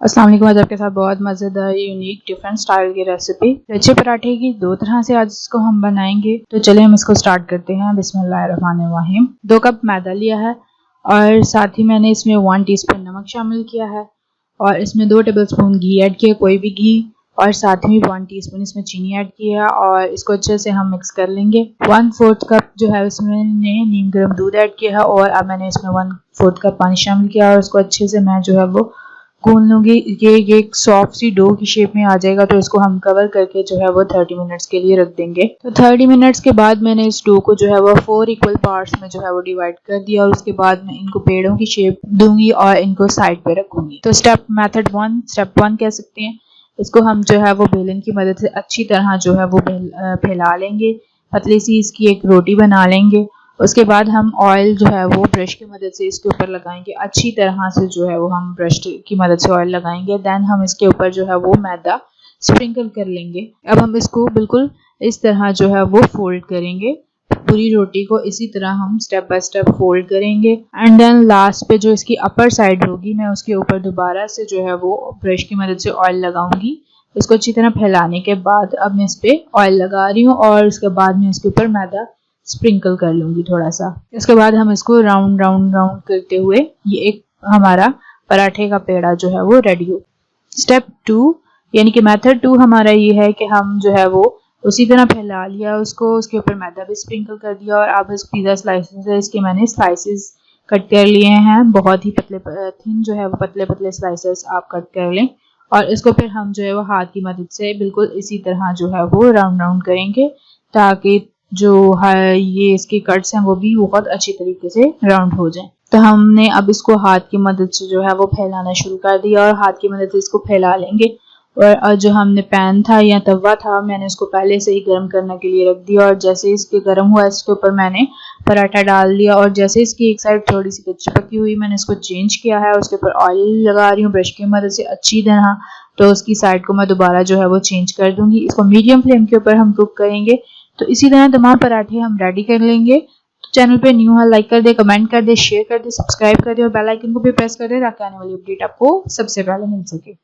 अस्सलाम वालेकुम। आज आपके साथ बहुत मज़ेदार यूनिक डिफरेंट स्टाइल की रेसिपी लच्छे पराठे की दो तरह से आज इसको हम बनाएंगे। तो चलिए हम इसको स्टार्ट करते हैं। बिस्मिल्लाहिर्रहमानिर्रहीम। 2 कप मैदा लिया है और साथ ही मैंने इसमें 1 टीस्पून नमक शामिल किया है और इसमें 2 टेबलस्पून घी ऐड किया, कोई भी घी, और साथ ही 1 टीस्पून इसमें चीनी ऐड किया और इसको अच्छे से हम मिक्स कर लेंगे। 1/4 कप जो है इसमें नीम गर्म दूध ऐड किया है और अब मैंने इसमें 1/4 कप पानी शामिल किया और इसको अच्छे से मैं जो है वो गूंद लूंगी। ये एक सॉफ्ट सी डो की शेप में आ जाएगा। तो इसको हम कवर करके जो है वो 30 मिनट्स के लिए रख देंगे। तो 30 मिनट्स के बाद मैंने इस डो को जो है वो 4 इक्वल पार्ट्स में जो है वो डिवाइड कर दिया और उसके बाद मैं इनको पेड़ों की शेप दूंगी और इनको साइड पे रखूंगी। तो स्टेप 1 कह सकते हैं। इसको हम जो है वो बेलन की मदद से अच्छी तरह जो है वो फैला लेंगे। पतली सी इसकी एक रोटी बना लेंगे। उसके बाद हम ऑयल जो है वो ब्रश की मदद से इसके ऊपर लगाएंगे। अच्छी तरह से जो है वो हम ब्रश की मदद से ऑयल लगाएंगे। देन हम इसके ऊपर जो है वो मैदा स्प्रिंकल कर लेंगे। अब हम इसको बिल्कुल इस तरह जो है वो फोल्ड करेंगे। पूरी रोटी को इसी तरह हम स्टेप बाय स्टेप फोल्ड करेंगे एंड देन लास्ट पे जो इसकी अपर साइड होगी मैं उसके ऊपर दोबारा से जो है वो ब्रश की मदद से ऑयल लगाऊंगी। इसको अच्छी तरह फैलाने के बाद अब मैं इस पे ऑयल लगा रही हूँ और उसके बाद मैं इसके ऊपर मैदा स्प्रिंकल कर लूंगी थोड़ा सा। इसके बाद हम इसको राउंड राउंड राउंड करते हुए ये एक हमारा पराठे का पेड़ा जो है वो रेडी हो। स्टेप 2 यानी कि मेथड 2 हमारा ये है कि हम जो है वो उसी तरह फैला लिया उसको, उसके ऊपर मैदा भी स्प्रिंकल कर दिया और अब इस पिज़्ज़ा स्लाइसेस है इसके मैंने स्लाइसेस कट कर लिए हैं। बहुत ही पतले थिन जो है वो पतले पतले स्लाइसेस आप कट कर लें और इसको फिर हम जो है वो हाथ की मदद से बिल्कुल इसी तरह जो है वो राउंड राउंड करेंगे ताकि जो है ये इसके कट्स हैं वो भी बहुत अच्छी तरीके से राउंड हो जाएं। तो हमने अब इसको हाथ की मदद से जो है वो फैलाना शुरू कर दिया और हाथ की मदद से इसको फैला लेंगे। और जो हमने पैन था या तवा था मैंने उसको पहले से ही गर्म करने के लिए रख दिया और जैसे इसके गर्म हुआ इसके ऊपर मैंने पराठा डाल दिया और जैसे इसकी एक साइड थोड़ी सी कच्ची पकी हुई मैंने इसको चेंज किया है। उसके ऊपर ऑयल लगा रही हूँ ब्रश की मदद से अच्छी तरह। तो उसकी साइड को मैं दोबारा जो है वो चेंज कर दूंगी। इसको मीडियम फ्लेम के ऊपर हम कुक करेंगे। तो इसी तरह तमाम पराठे हम रेडी कर लेंगे। तो चैनल पे न्यू है लाइक कर दे, कमेंट कर दे, शेयर कर दे, सब्सक्राइब कर दे और बेल आइकन को भी प्रेस कर दे ताकि आने वाली अपडेट आपको सबसे पहले मिल सके।